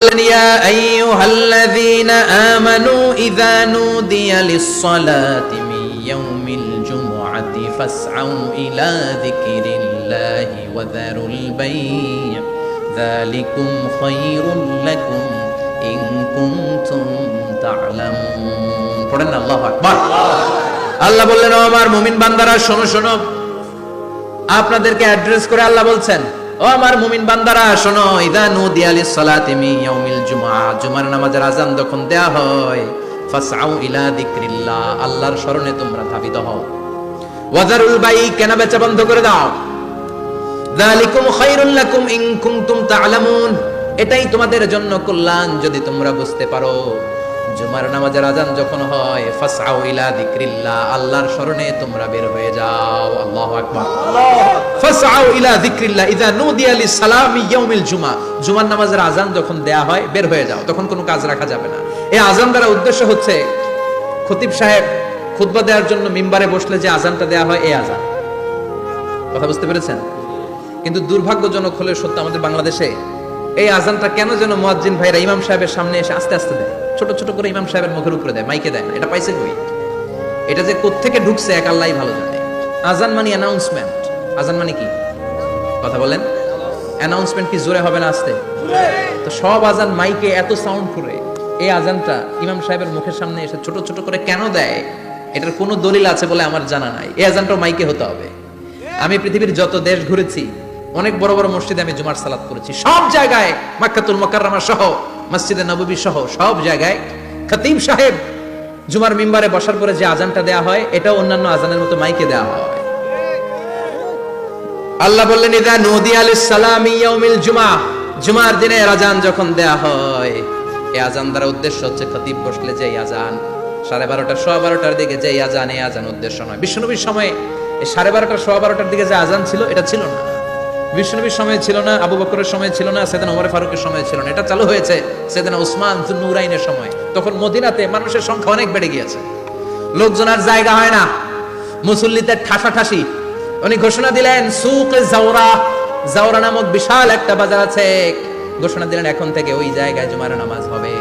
يا أيها الذين آمنوا إذا نودي للصلاة من يوم الجمعة فاسعوا إلى ذكر الله وذروا البيع ذلكم خير لكم إن كنتم تعلمون পড়েন আল্লাহু আকবার। আল্লাহ বললেন, ও আমার মুমিন বান্দারা শোনো শোনো। আপনাদেরকে অ্যাড্রেস করে আল্লাহ বলছেন, ও আমার মুমিন বান্দারা শোনো, ইদা নুদিয়া লিস-সালাতি মিন ইয়াউমিল জুমআ, জুমার নামাজের আযান যখন দেয়া হয়, ফাসআউ ইলা যিকরিল্লাহ, আল্লাহর স্মরণে তোমরা ধাবিত হও। ওয়াজারুল বাই, কেনা বেচা বন্ধ করে দাও। যালিকুম খায়রুল লাকুম ইন কুনতুম তা'লামুন, এটাই তোমাদের জন্য কল্যাণ যদি তোমরা বুঝতে পারো। জুমার নামাজের আযান যখন হয়, ফাসআউ ইলা যিকরিল্লাহ, আল্লাহর স্মরণে তোমরা বের হয়ে যাও। আল্লাহু আকবার। ফাসআউ ইলা যিকরিল্লাহ ইযা নুদিয়া লিস-সালামি ইয়াউমিল জুমআ, জুমার নামাজের আযান যখন দেয়া হয় বের হয়ে যাও, তখন কোনো কাজ রাখা যাবে না। এই আযান দ্বারা উদ্দেশ্য হচ্ছে খতিব সাহেব খুতবা দেওয়ার জন্য মিম্বারে বসলে যে আযানটা দেয়া হয়, এই আযান। কথা বুঝতে পেরেছেন? কিন্তু দুর্ভাগ্যজনক হলে সত্য, আমাদের বাংলাদেশে এই আযানটা কেন যেন মুয়াজ্জিন ভাইরা ইমাম সাহেবের সামনে এসে আস্তে আস্তে দেয়, ছোট ছোট করে ইমাম সাহেবের মুখের উপরে দেয়, মাইকে দেয় না। এটা পাইছে কই? এটা যে কোত্থেকে ঢুকছে এক আল্লাহই ভালো জানে। আযান মানে অ্যানাউন্সমেন্ট। আযান মানে কি? কথা বলেন। অ্যানাউন্সমেন্ট কি জোরে হবে না আস্তে? তো সব আযান মাইকে এত সাউন্ড করে, এই আযানটা ইমাম সাহেবের মুখের সামনে এসে ছোট ছোট করে কেন দেয়? এটার কোনো দলিল আছে বলে আমার জানা নাই। এই আযানটাও মাইকে হতে হবে। আমি পৃথিবীর যত দেশ ঘুরেছি, অনেক বড় বড় মসজিদে আমি জুমার সালাত করেছি, সব জায়গায় মক্কাতুল মুকাররমা সহ মসজিদে নববী সহ সব জায়গায় খতিব সাহেব জুমার মিম্বারে বসার পরে যে আযানটা দেয়া হয়, এটাও অন্যান্য আযানের মতো মাইকে দেয়া হয়। আল্লাহ বললেন, ইযা নুদিয়া লিস-সালামি ইয়াউমিল জুমআ, জুমার দিনে আযান যখন দেয়া হয়, এই আযান দ্বারা উদ্দেশ্য হচ্ছে খতিব বসলে যে আযান 12:30 12:15 দিকে যে আযান, এই আযান উদ্দেশ্য নয়। বিশ্বনবীর সময়ে এই 12:30 12:15 দিকে যে আযান ছিল, এটা ছিল না। বিশ্বনবীর সময় ছিল না, আবু বকরের সময় ছিল না, সাইয়েদনা ওমর ফারুকের সময় ছিল না। এটা চালু হয়েছে সাইয়েদনা উসমান যুন্নুরাইনের সময়। তখন মদিনাতে মানুষের সংখ্যা অনেক বেড়ে গিয়েছে, লোকজন আর জায়গা হয় না, মুসল্লিদের ঠাসাঠাসি। উনি ঘোষণা দিলেন, সুক জাওরা, জাওরা নামক বিশাল একটা বাজার আছে, ঘোষণা দিলেন এখন থেকে ওই জায়গায় জুমার নামাজ হবে।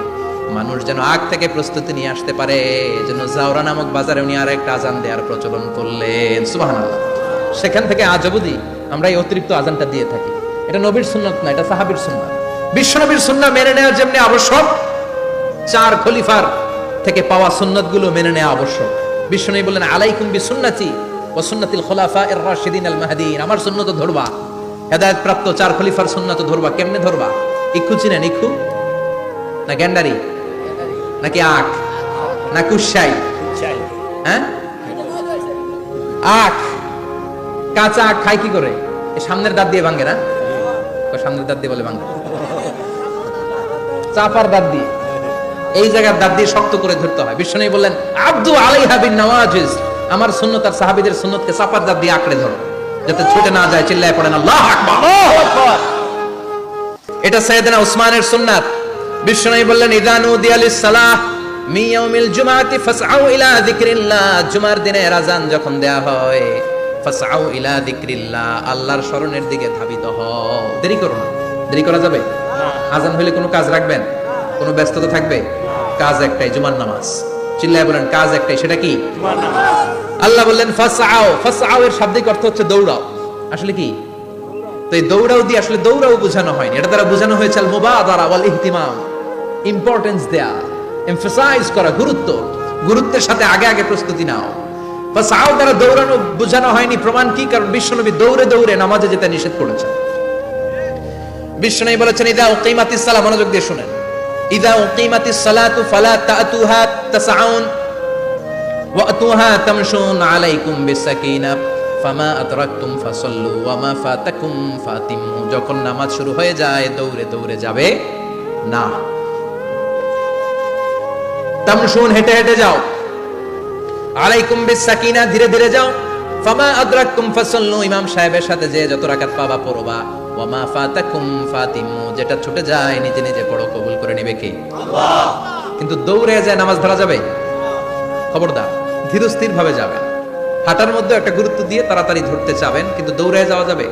মানুষ যেন আগ থেকে প্রস্তুতি নিয়ে আসতে পারে, এজন্য জাওরা নামক বাজারে উনি আর একটা আযান দেওয়ার প্রচলন করলেন। সুবহানাল্লাহ। সেখান থেকে আজ অবধি আমরা এই অতিরিক্ত আযানটা দিয়ে থাকি। এটা নবীর সুন্নাত না, এটা সাহাবীর সুন্নাত। বিশ্বনবীর সুন্নাহ মেনে নেওয়া যেমনি আবশ্যক, চার খলিফার থেকে পাওয়া সুন্নাতগুলো মেনে নেওয়া আবশ্যক। বিশ্বনবী বললেন, আলাইকুম বিসুন্নতি ওয়া সুন্নাতিল খুলাফায়ে রাশিদিন আল মাহদিয়িন, আমার সুন্নাত ধরবা, হেদায়েত প্রাপ্ত চার খলিফার সুন্নাত ধরবা। কেমনে ধরবা? ইক্ষু চিনেন? ইক্ষু না গ্যান্ডারি নাকি আখ না কুশাই? হ্যাঁ, আখ। কাঁচা আখ খাই কি করে? সামনের দাঁত দিয়ে ভাঙে না? সামনের দাঁত দিয়ে বলে ভাঙে, চাপার দাঁত দিয়ে, এই জায়গার দাঁত দিয়ে শক্ত করে ধরতে হয়। বিশ্বনবী বললেন, আব্দু আলাইহা বিন নওয়াজিজ, আমার সুন্নাত আর সাহাবীদের সুন্নাতকে চাপার দাঁত দিয়ে আঁকড়ে ধরো, যাতে ছুটে না যায়। চিল্লায় পড়েন আল্লাহু আকবার। এটা সাইয়েদনা উসমানের সুন্নাত। বিশ্বনবী বললেন, ইযা নুদিয়া লিস-সালাহ মিন ইয়াউমিল জুমআতি ফাসআউ ইলা যিকরিল্লাহ, জুমার দিনে আযান যখন দেয়া হয়, ফাসআউ ইলা যিকরিল্লাহ, আল্লাহর স্মরণের দিকে ধাবিত হও। দেরি করো না। দেরি করা যাবে? আযান হইলে কোনো কাজ রাখবেন? কোনো ব্যস্ততা থাকবে? কাজ একটাই, জুমার নামাজ। চিল্লায় বলেন, কাজ একটাই, সেটা কি? জুমার নামাজ। আল্লাহ বললেন ফাসআউ, ফাসআউ এর শাব্দিক অর্থ হচ্ছে দৌড়াও। আসলে কি? তো এই দৌড়াও দিয়ে আসলে দৌড়াও বোঝানো হয়নি, এটা দ্বারা বোঝানো হয়েছে আল মুবাদারা ওয়াল ইহতিমাম, ইম্পর্টেন্স দেয়া, এমফাসাইজ করা, গুরুত্ব, গুরুত্বের সাথে আগে আগে প্রস্তুতি নাও। ফাসআউ দ্বারা দৌড়ানো বোঝানো হয়নি। প্রমাণ কি? কারণ বিশ্বনবী দৌড়ে দৌড়ে নামাজে যেতে নিষেধ করেছেন। বিশ্বনবী বলেছেন, ইযা উকিমাতিস সালাহ, মনোযোগ দিয়ে শুনেন, ইযা উকিমাতিস সালাতু ফালা তাতুহা তাসআউন ওয়া আতুহা তামশুন আলাইকুম বিসাকিনা ফামা আদরাকতুম ফাসাল্লু ওয়া মা ফাতাকুম ফাতিমু, যখন নামাজ শুরু হয়ে যায় দৌড়ে দৌড়ে যাবে না। তামশুন, হেঁটে হেঁটে যাও, আলাইকুম বিসাকিনা, ধীরে ধীরে যাও, ফামা আদরাকতুম ফাসাল্লু, ইমাম সাহেবের সাথে যে যত রাকাত পাবা পড়বা, ওয়া মা ফাতাকুম ফাতিমু, যেটা ছুটে যায় নিজে নিজে পড়ো, কবুল করে নেবে কে? আল্লাহ। কিন্তু দৌড়ে যায় নামাজ ধরা যাবে? খবরদার, ধীরস্থির ভাবে যাবেন। হাঁটার মধ্যে একটা গুরুত্ব দিয়ে তাড়াতাড়ি ধরতে চাবেন, কিন্তু দৌড়ে যাওয়া যাবে?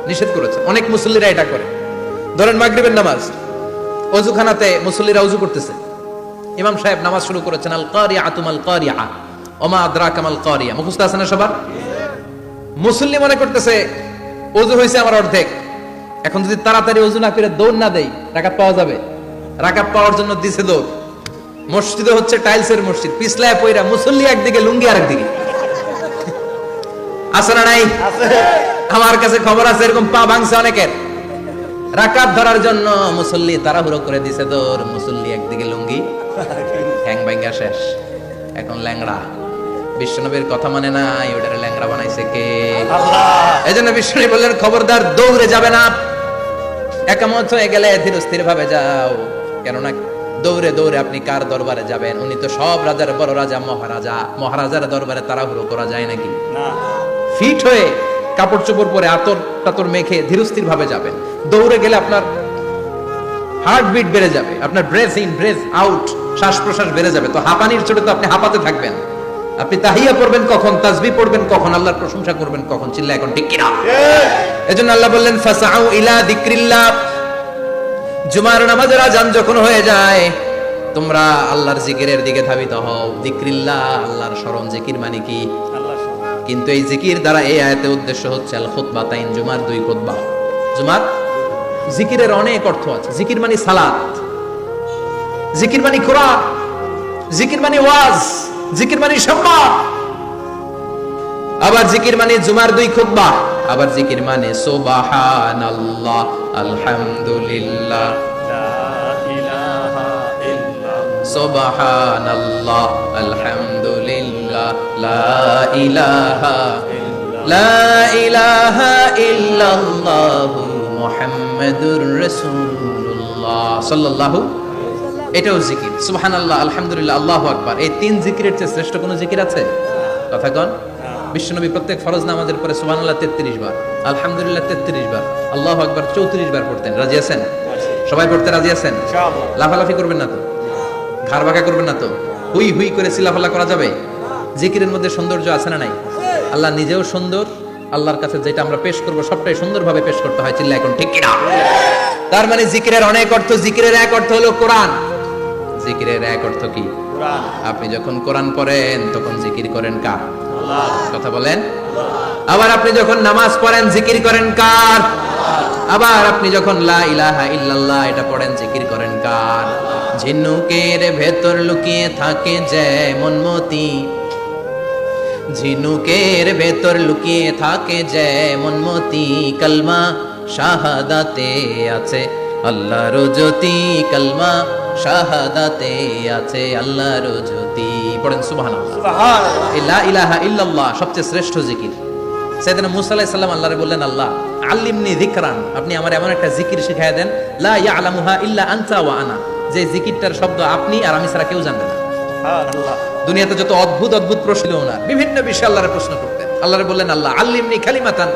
নিষেধ করেছে। অনেক মুসল্লিরা এটা করে। ধরেন মাগরিবের নামাজ, ওযুখানাতে মুসল্লিরা ওযু করতেছে, ইমাম সাহেব নামাজ শুরু করেছেন, আল কারিআতু মাল কারিআ ওমা আদরাকা মাল কারিআ, মুখস্থ আছে না সবার? মুসল্লি মনে করতেছে ওযু হইছে আমার অর্ধেক, এখন যদি তাড়াতাড়ি ওযু না করে দৌড় না দেই রাকাত পাওয়া যাবে? রাকাত পাওয়ার জন্য দিছে দৌড়। মসজিদে হচ্ছে টাইলসের মসজিদ, পিছলায় পয়রা মুসল্লি একদিকে, লুঙ্গি আরেকদিকে। আছে না নাই? আমার কাছে খবর আছে এরকম পা ভাঙছে অনেকের। রাকাত ধরার জন্য মুসল্লি তাড়াহুড়ো করে দিছে দৌড়, মুসল্লি একদিকে লুঙ্গি, ঠ্যাং ভাঙা শেষ, এখন ল্যাংড়া। বিশ্বনবীর কথা মানে নাই, ওটারে ল্যাংড়া বানাইছে কে? আল্লাহ। এজন্য বিশ্বনবী বললেন খবরদার দৌড়ে যাবে না, একামত হয়ে গেলে ধীর স্থির ভাবে যাও, কেননা দৌড়ে দৌড়ে আপনি কার দরবারে যাবেন? উনি তো সব রাজার বড় রাজা, মহারাজা। মহারাজার দরবারে তাড়াহুড়ো করা যায় নাকি? না। ফিট হয়ে কাপড় চোপড় পরে আতর টাতর মেখে ধীরস্থির ভাবে যাবেন। দৌড়ে গেলে আপনার হার্টবিট বেড়ে যাবে, আপনার ব্রেথ ইন ব্রেথ আউট, শ্বাস প্রশ্বাস বেড়ে যাবে। তো হাঁপানির চোটে তো আপনি হাঁপাতে থাকবেন। আপনি তাহিয়া পড়বেন কখন, তাসবিহ পড়বেন কখন, আল্লাহর প্রশংসা করবেন কখন? চিল্লা এখন ঠিক কিনা? এজন্য আল্লাহ বললেন ফাসাউ ইলা যিকরিল্লাহ, জুমার নামাজের আযান যখন হয়ে যায় তোমরা আল্লাহর জিকিরের দিকে ধাবিত হও। যিকরিল্লাহ, আল্লাহর স্মরণ। জিকির মানে কি? আল্লাহর স্মরণ। কিন্তু এই জিকির দ্বারা এই আয়াতের উদ্দেশ্য হচ্ছে আল খুতবাতাইন, জুমার দুই খুতবা। জুমার জিকিরের অনেক অর্থ আছে। জিকির মানে সালাত, জিকির মানে কোরআন, জিকির মানে ওয়াজ, জিকির মানে সম্মান। আবার জিকির মানে জুমার দুই খুতবা। আবার জিকির মানে সুবহানাল্লাহ, আলহামদুলিল্লাহ, লা ইলাহা ইল্লাল্লাহ, সুবহানাল্লাহ, আলহামদুলিল্লাহ, লা ইলাহা ইল্লাল্লাহ, লা ইলাহা ইল্লাল্লাহ, মুহাম্মাদুর রাসূলুল্লাহ সাল্লাল্লাহু। এটাও জিকির। সুবহানাল্লাহ, আলহামদুলিল্লাহ, আল্লাহু আকবার। এই তিন জিকিরের চেয়ে শ্রেষ্ঠ কোনো জিকির আছে? কথা কোন? বিশ্বনবী প্রত্যেক ফরজ নামাজের পরে সুবহানাল্লাহ 33 বার, আলহামদুলিল্লাহ 33 বার, আল্লাহু আকবার 34 বার পড়তেন। রাজি আছেন? সবাই পড়তে রাজি আছেন? ইনশাআল্লাহ। লাফালাফি করবেন না তো? ঘাড় বাঁকা করবেন না তো? হুই হুই করে চিল্লাফাল্লা করা যাবে? জিকিরের মধ্যে সৌন্দর্য আছে না নাই? আল্লাহ নিজেও সুন্দর, আল্লাহর কাছে যেটা আমরা পেশ করব সবটাই সুন্দরভাবে পেশ করতে হয়। চিল্লা এখন ঠিক কিনা? তার মানে জিকিরের অনেক অর্থ। জিকিরের এক অর্থ হলো কোরআন। জিকিরের এক অর্থ কি? কোরআন। আপনি যখন কোরআন পড়েন তখন জিকির করেন কার? আল্লাহ। কথা বলেন। আবার আপনি যখন নামাজ পড়েন জিকির করেন কার? আবার আপনি যখন লা ইলাহা ইল্লাল্লাহ এটা পড়েন জিকির করেন কার? ঝিনুকের ভেতর লুকিয়ে থাকে যেমন মতি, ঝিনুকের ভেতর লুকিয়ে থাকে যেমন মতি, কালমা শাহাদাতে আছে আল্লাহর জ্যোতি, কালমা শাহাদাতে আছে আল্লাহর জ্যোতি। পড়েন সুবহানাল্লাহ। সুবহানাল্লাহ। লা ইলাহা ইল্লাল্লাহ সবচেয়ে শ্রেষ্ঠ জিকির। সাইয়েদনা মুসা আলাইহিস সালাম আল্লাহরে বললেন, আল্লাহ আল্লিমনি যিকরান, আপনি আমার এমন একটা জিকির শিখায় দেন, লা ইয়ালামুহা ইল্লা আনতা ওয়া আনা, যে জিকিরটার শব্দ আপনি আর আমি ছাড়া কেউ জানবে না। সুবহানাল্লাহ। দুনিয়াতে যত অদ্ভুত অদ্ভুত প্রশ্ন ওনার, বিভিন্ন বিষয়ে আল্লাহরে প্রশ্ন করতেন। আল্লাহরে বললেন, আল্লাহ আল্লিমনি কালিমাতান,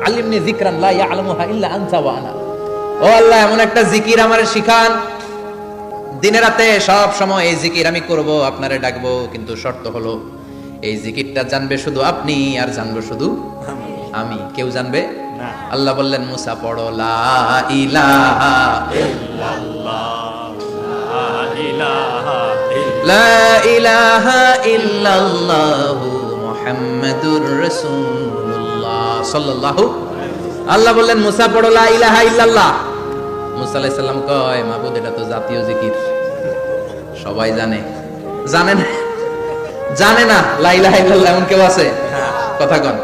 আল্লিমনি যিকরান লা ইয়ালামুহা ইল্লা আনতা ওয়া আনা। ও আল্লাহ এমন একটা জিকির আমারে শিখান, দিনে রাতে সব সময় এই জিকির আমি করব, আপনারে ডাকবো, কিন্তু শর্ত হলো এই জিকিরটা জানবে শুধু আপনি আর জানবো শুধু আমি, কেউ জানবে না। আল্লাহ বললেন, মুসা পড়ো লা ইলাহা ইল্লাল্লাহ, লা ইলাহা ইল্লাল্লাহ, মুহাম্মাদুর রাসূলুল্লাহ সাল্লাল্লাহু। আল্লাহ বললেন, মুসা পড়ো লা ইলাহা ইল্লাল্লাহ। মুসা আলাইহিস সালাম কয়, মাবুদ এটা তো জাতীয় জিকির, সবাই জানে। জানে না? জানে না লা ইলাহা ইল্লাল্লাহ এমন কেউ আছে? কথা কোন?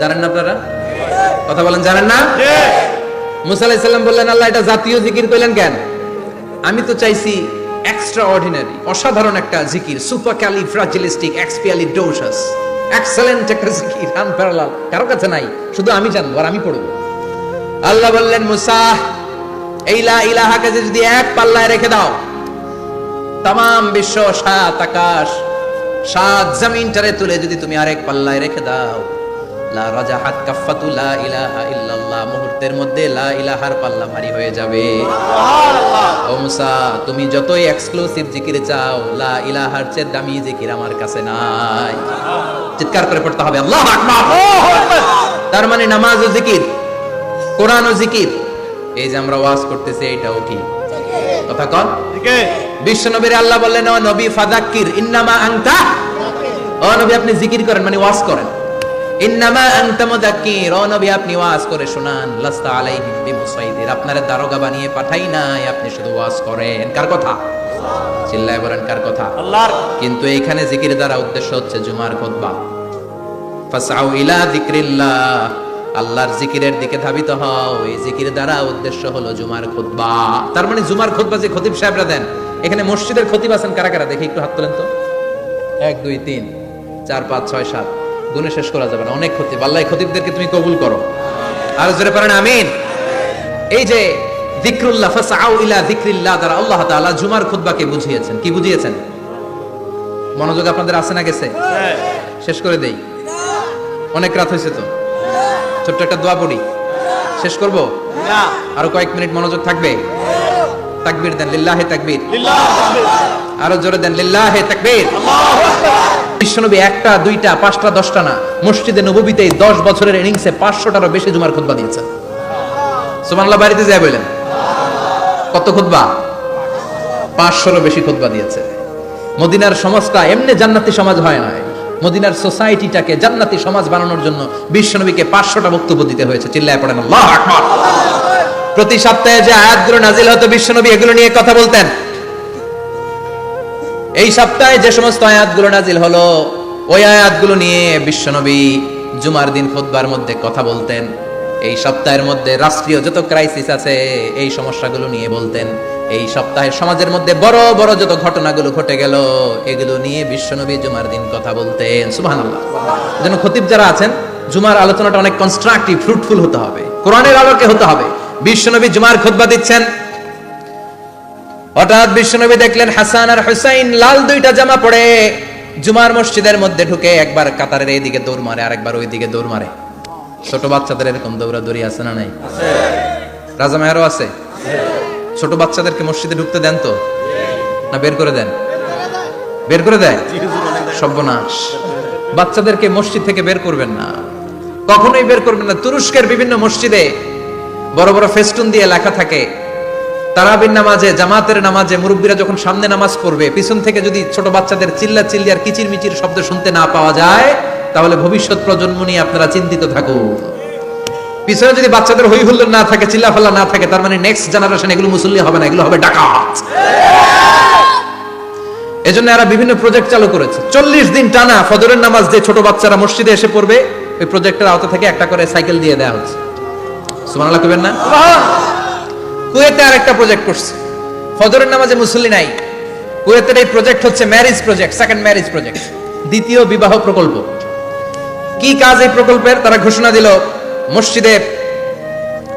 জানেন না আপনারা? কথা বলেন, জানেন না? মুসা আলাইহিস সালাম বললেন, আল্লাহ এটা জাতীয় জিকির কইলেন কেন? আমি তো চাইছি এক্সট্রা অর্ডিনারি, অসাধারণ একটা জিকির, সুপারক্যালিফ্রাজিলিস্টিক এক্সপিয়ালিডোসাস, এক্সেলেন্ট একটা জিকির, আনপ্যারালাল, কারো কাছে নাই, শুধু আমি জানবো আর আমি পড়বো। আল্লাহ বললেন, মুসা এই লা ইলাহাকে যদি এক পাল্লায় রেখে দাও, তামাম বিশ্ব, সাত আকাশ, সাত জমিনটারে তুলে যদি তুমি আরেক পাল্লায় রেখে দাও, লা রাজাহাত কাফাতু লা ইলাহা ইল্লাল্লাহ, মুহূর্তের মধ্যে লা ইলাহার পাল্লা ভারী হয়ে যাবে। সুবহানাল্লাহ। ও মুসা, তুমি যতই এক্সক্লুসিভ জিকির চাও, লা ইলাহার চেয়ে দামি জিকির আমার কাছে নাই। চিৎকার করে পড়তে হবে আল্লাহু আকবার। তার মানে নামাজও জিকির, কোরআনও জিকির, এই যে আমরা ওয়াজ করতেছি এটাও কি? কথা কন। বিশ্ব নবীর আল্লাহ বললেন, ও নবী ফাযাক্কির ইন্নামা আনতা, ও নবী আপনি জিকির করেন মানে ওয়াজ করেন। ইন্নামা আনতা মুযাক্কির, ও নবী আপনি ওয়াজ করে শোনান। লাস্তা আলাইহিম বিমুসাইদির, আপনারে দারোগা বানিয়ে পাঠাই নাই, আপনি শুধু ওয়াজ করেন। কার কথা? চিল্লায় বলেন কার কথা? আল্লাহর। কিন্তু এইখানে জিকির দ্বারা উদ্দেশ্য হচ্ছে জুমার খুতবা। ফাসআউ ইলা যিকরিল্লাহ, আল্লাহর জিকিরের দিকে ধাবিত হও। এই জিকির দ্বারা উদ্দেশ্য হলো জুমার খুতবা। তার মানে জুমার খুতবা যে খতিব সাহেবরা দেন, এখানে মসজিদের খতিব আছেন কারা কারা দেখি একটু হাত তোলেন তো। 1 2 3 4 5 6 7 গুণে শেষ করা যাবে না, অনেক খতিব। আল্লাহ খতিবদেরকে তুমি কবুল করো। আর জোরে পড়েন আমিন। এই যে যিকরুল্লাহ, ফাসআউ ইলা যিকরিল্লাহ দ্বারা আল্লাহ তাআলা জুমার খুতবাকে বুঝিয়েছেন। কি বুঝিয়েছেন? মনোযোগ আপনাদের আছে না গেছে? শেষ করে দেই, অনেক রাত হয়েছে তো। ছোট্ট একটা দোয়া পড়ি, শেষ করব না, আরো কয়েক মিনিট মনোযোগ থাকবে। তাকবীর দেন, লিল্লাহি তাকবীর, আরো জোরে দেন, লিল্লাহি তাকবীর। বিশ্বনবী একটা দুইটা পাঁচটা 10টা না, মসজিদে নববীতে 10 বছরের ইনিংসে 500টারও বেশি জুমার খুতবা দিয়েছেন। সুবহানাল্লাহ। বাড়িতে যায় বলেন কত খুতবা? 500রও বেশি খুতবা দিয়েছে। মদিনার সমাজটা এমনি জান্নাতি সমাজ হয় না, মদিনার সোসাইটিটাকে জান্নাতি সমাজ বানানোর জন্য বিশ্বনবীকে 500টা বক্তব্য দিতে হয়েছে। চিল্লায় পড়েন আল্লাহু আকবার। প্রতি সপ্তাহে যে আয়াতগুলো নাজিল হতো বিশ্বনবী এগুলো নিয়ে কথা বলতেন। এই সপ্তাহে যে সমস্ত আয়াতগুলো নাজিল হলো ওই আয়াতগুলো নিয়ে বিশ্বনবী জুমার দিন খুতবার মধ্যে কথা বলতেন। এই সপ্তাহের মধ্যে রাষ্ট্রীয় যত ক্রাইসিস আছে এই সমস্যাগুলো নিয়ে বলতেন। এই সপ্তাহে সমাজের মধ্যে বড় বড় যত ঘটনাগুলো ঘটে গেল এগুলো নিয়ে বিশ্বনবী জুমার দিন কথা বলতেন। সুবহানাল্লাহ। যেন খতিব যারা আছেন জুমার আলোচনাটা অনেক কনস্ট্রাকটিভ, ফ্রুটফুল হতে হবে, কোরআনের আলোকে হতে হবে। বিশ্বনবী জুমার খুতবা দিচ্ছেন, হঠাৎ বিশ্বনবী দেখলেন হাসান আর হুসাইন লাল 2টা জামা পরে জুমার মসজিদের মধ্যে ঢুকে একবার কাতারের এইদিকে দৌড় মারে, আরেকবার ওইদিকে দৌড় মারে। ছোট বাচ্চাদের এরকম দৌড়াদৌড়ি আছে না নাই? আছে। রাজা মেহরও আছে। ছোট বাচ্চাদেরকে মসজিদে ঢুকতে দেন তো না বের করে দেন? বের করে দেয়। সর্বনাশ। বাচ্চাদেরকে মসজিদ থেকে বের করবেন না, কখনোই বের করবেন না। তুরস্কের বিভিন্ন মসজিদে বড় বড় ফেস্টুন দিয়ে লেখা থাকে তারাবির নামাজে, জামাতের নামাজে মুরব্বীরা যখন সামনে নামাজ পড়বে পিছন থেকে যদি ছোট বাচ্চাদের চিল্লা চিল্লি আর কিচির মিচির শব্দ শুনতে না পাওয়া যায় তাহলে ভবিষ্যৎ প্রজন্ম নিয়ে আপনারা চিন্তিত থাকুন। পিছনে যদি বাচ্চাদের হই হুল্লোড় না থাকে, চিল্লাফাল্লা না থাকে, তার মানে নেক্সট জেনারেশন এগুলো মুসল্লি হবে না, এগুলো হবে ডাকাত। এজন্য এরা বিভিন্ন প্রজেক্ট চালু করেছে। 40 দিন টানা ফজরের নামাজ যে ছোট বাচ্চারা মসজিদে এসে পড়বে ওই প্রজেক্টের আওতা থেকে একটা করে সাইকেল দিয়ে দেওয়া হচ্ছে। সুবহানাল্লাহ কইবেন না? কুয়েতে আরেকটা প্রজেক্ট করছে, ফজরের নামাজে মুসল্লি নাই। কুয়েতের এই প্রজেক্ট হচ্ছে marriage project, second marriage project, দ্বিতীয় বিবাহ প্রকল্প। কি কাজ এই প্রকল্পের? তারা ঘোষণা দিল মসজিদে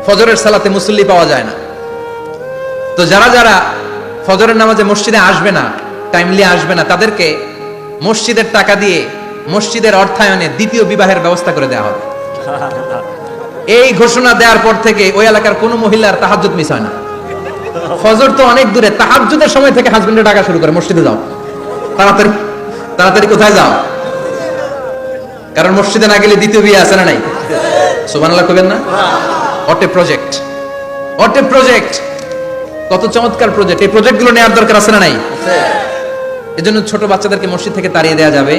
ফজরের সালাতে মুসল্লি পাওয়া যায় না, তো যারা যারা ফজরের নামাজে মসজিদে আসবে না, টাইমলি আসবে না, তাদেরকে মসজিদের টাকা দিয়ে মসজিদের অর্থায়নে দ্বিতীয় বিবাহের ব্যবস্থা করে দেওয়া হবে। এই ঘোষণা দেওয়ার পর থেকে ওই এলাকার কোন মহিলার তাহাজ্জুদ মিস হয় না। ফজর তো অনেক দূরে, তাহাজ্জুদের সময় থেকে হাজবেন্ডের ডাকা শুরু করে মসজিদে যাও, তাড়াতাড়ি তাড়াতাড়ি কোথায় যাও, কারণ মসজিদে না গেলে দ্বিতীয় বিয়ে আছে না নাই? সুবহানাল্লাহ কইবেন না? What a project, what a project, কত চমৎকার প্রজেক্ট। এই প্রজেক্টগুলো নেওয়ার দরকার আছে না নাই? এজন্য ছোট বাচ্চাদেরকে মসজিদ থেকে তাড়িয়ে দেওয়া যাবে,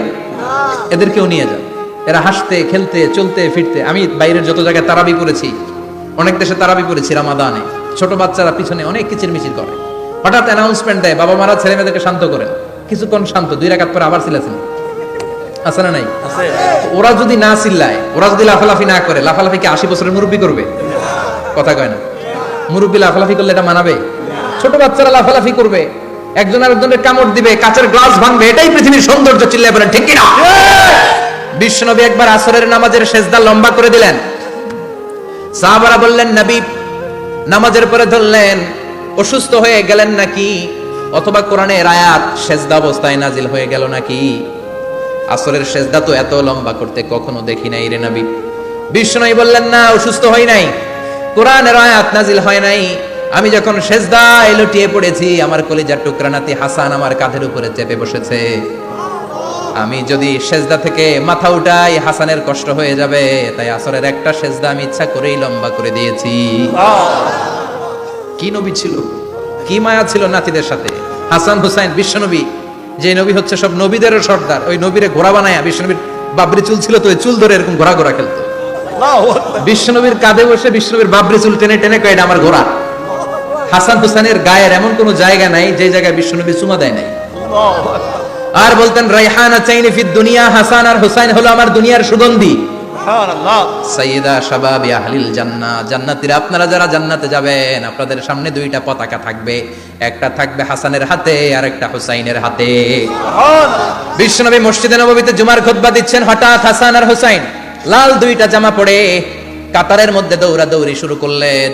এদেরকেও নিয়ে যান। এরা হাসতে খেলতে চলতে ফিরতে, আমি বাইরের যত জায়গায় তারাবি পড়েছি, অনেক দেশে তারাবি পড়েছি রামাদানে, ছোট বাচ্চারা পিছনে অনেক কিচির মিচির করে, হঠাৎ অ্যানাউন্সমেন্ট দেয় বাবা মারা ছেলে মেয়েদেরকে শান্ত করেন, কিছুক্ষণ শান্ত, 2 রাকাত পরে আবার চিল্লাচিল্লি আছে না নাই? ওরা যদি না চিল্লায়, ওরা যদি লাফালাফি না করে, লাফালাফি কি 80 বছরের মুরব্বী করবে? কথা কয় না। মুরব্বী লাফালাফি করলে এটা মানাবে? ছোট বাচ্চারা লাফালাফি করবে, একজন আরেকজনের কামড় দিবে, কাচের গ্লাস ভাঙবে, এটাই পৃথিবীর সৌন্দর্য। চিল্লায় বলেন ঠিক কিনা? বিশ্বনবী একবার আসরের নামাজের সেজদা লম্বা করে দিলেন, সাহাবারা বললেন নবী নামাজের পরে ধরলেন অসুস্থ হয়ে গেলেন নাকি, অথবা কোরআনের আয়াত সেজদা অবস্থায় নাজিল হয়ে গেল নাকি? আসরের সেজদা তো এত লম্বা করতে কখনো দেখি নাই রে নবী। বিশ্বনবী বললেন না, অসুস্থ হই নাই, কোরআনের আয়াত নাজিল হয় নাই, আমি যখন সেজদায় লুটিয়ে পড়েছি আমার কলিজার টুকরা নাতি হাসান আমার কাঁধের উপরে চেপে বসেছে, আমি যদি সেজদা থেকে মাথা উঠাই হাসানের কষ্ট হয়ে যাবে, তাই আসরের একটা সেজদা আমি ইচ্ছা করেই লম্বা করে দিয়েছি। কি নবী ছিল! কি মায়া ছিল নাতিদের সাথে। হাসান হুসাইন বিশ্বনবী, যে নবী হচ্ছে সব নবীদেরও সর্দার, ওই নবীরে ঘোড়া বানায়া, বিশ্বনবীর বাবরি চুল ছিল তো ওই চুল ধরে এরকম ঘোড়া ঘোড়া খেলতো। বিশ্বনবীর কাঁধে বসে বিশ্বনবীর বাবরি চুল টেনে টেনে কয় এটা আমার ঘোড়া। হাসান হুসাইনের গায়ের এমন কোন জায়গা নাই যে জায়গায় বিশ্বনবী চুমা দেয় নাই। আর বলতেন রাইহানা চাইনি ফিদ দুনিয়া, হাসান আর হুসাইন হলো আমার দুনিয়ার সুগন্ধি। সুবহানাল্লাহ। সাইয়্যিদা শাবাবি আহলিল জান্নাহ, জান্নাতীরা আপনারা যারা জান্নাতে যাবেন আপনাদের সামনে দুইটা পতাকা থাকবে, একটা থাকবে হাসানের হাতে আর একটা হুসাইনের হাতে। সুবহানাল্লাহ। বিশ্বনবী মসজিদে নববীতে জুমার খুতবা দিচ্ছেন, হঠাৎ হাসান আর হুসাইন লাল দুইটা জামা পরে কাতারের মধ্যে দৌড়াদৌড়ি শুরু করলেন।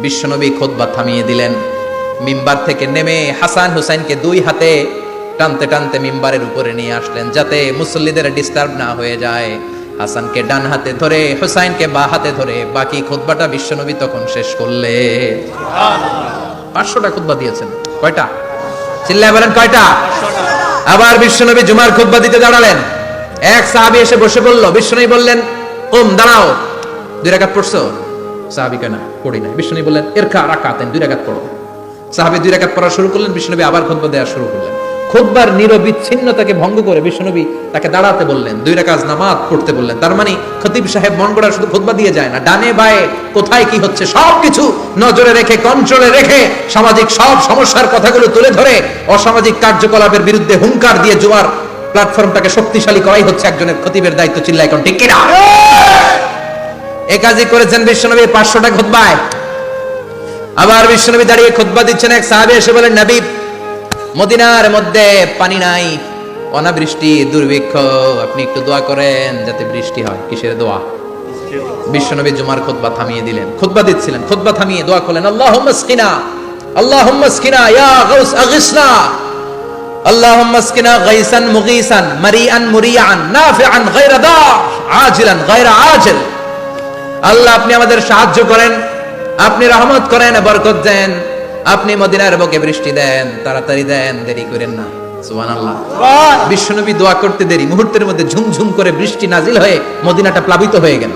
বিশ্বনবী খুতবা থামিয়ে দিলেন, মিম্বার থেকে নেমে হাসান হুসাইনকে দুই হাতে টানতে টানতে মিম্বারের উপরে নিয়ে আসলেন যাতে মুসল্লিদের ডিস্টার্ব না হয়ে যায়। হাসানকে ডান হাতে ধরে হুসাইনকে বাঁ হাতে ধরে বাকি খুতবাটা বিশ্বনবী তখন শেষ করলে। 500টা খুতবা দিয়েছেন। কয়টা? চিল্লায় বলেন কয়টা? আবার বিশ্বনবী জুমার খুতবা দিতে দাঁড়ালেন। এক সাহাবী এসে বসে বলল, বিশ্বনবী বললেন কুম, দাঁড়াও। 2 রাকাত পড়ছো? সাহাবী কেন পড়ি নাই। বিশ্বনবী বললেন ইরকা রাকাতান, 2 রাকাত পড়ো। সাহাবী 2 রাকাত পড়া শুরু করলেন, বিশ্বনবী আবার খুতবা দেওয়া শুরু করলেন। খুতবার নিরবিচ্ছিন্নতাকে ভঙ্গ করে বিশ্বনবী তাকে দাঁড়াতে বললেন, 2 রাকাত নামাজ পড়তে বললেন। তার মানে খতিব সাহেব মন গড়া শুধু খুতবা দিয়ে যায় না, ডানে বায়ে কোথায় কি হচ্ছে সবকিছু নজরে রেখে, কন্ট্রোলে রেখে সামাজিক সব সমস্যার কথাগুলো তুলে ধরে অসামাজিক কার্যকলাপের বিরুদ্ধে হুঙ্কার দিয়ে জুমার প্ল্যাটফর্মটাকে শক্তিশালী করাই হচ্ছে একজনের খতিবের দায়িত্ব। চিল্লায় কোন ঠিক কিনা? এই কাজই করেছেন বিশ্বনবী 500টা খুতবায়। আবার বিশ্বনবী দাঁড়িয়ে খুতবা দিচ্ছেন, এক সাহাবী এসে বলেন, নবী মদিনার মধ্যে পানি নাই, অনাবৃষ্টি, দুর্ভিক্ষ, আপনি একটু দোয়া করেন যাতে বৃষ্টি হয়। কিসের দোয়া? বিশ্বনবী জুমার খুতবা থামিয়ে দিলেন, খুতবা দিচ্ছিলেন, খুতবা থামিয়ে দোয়া করলেন, আল্লাহুম্মা আসকিনা, আল্লাহুম্মা আসকিনা ইয়া গাউস আগিসনা, আল্লাহুম্মা আসকিনা গাইসান মুগীসান মারিআন মুরিআন নাফিআন গায়রা দার আজিলান গায়রা আজিল। আল্লাহ আপনি আমাদের সাহায্য করেন, আপনি রহমত করেন, বরকত দেন, আপনি মদিনার বুকে বৃষ্টি দেন, তাড়াতাড়ি দেন, দেরি করেন না। সুবহানাল্লাহ। বিশ্বনবী দোয়া করতে দেরি, মুহূর্তের মধ্যে ঝুমঝুম করে বৃষ্টি নাজিল হয়ে মদিনাটা প্লাবিত হয়ে গেল।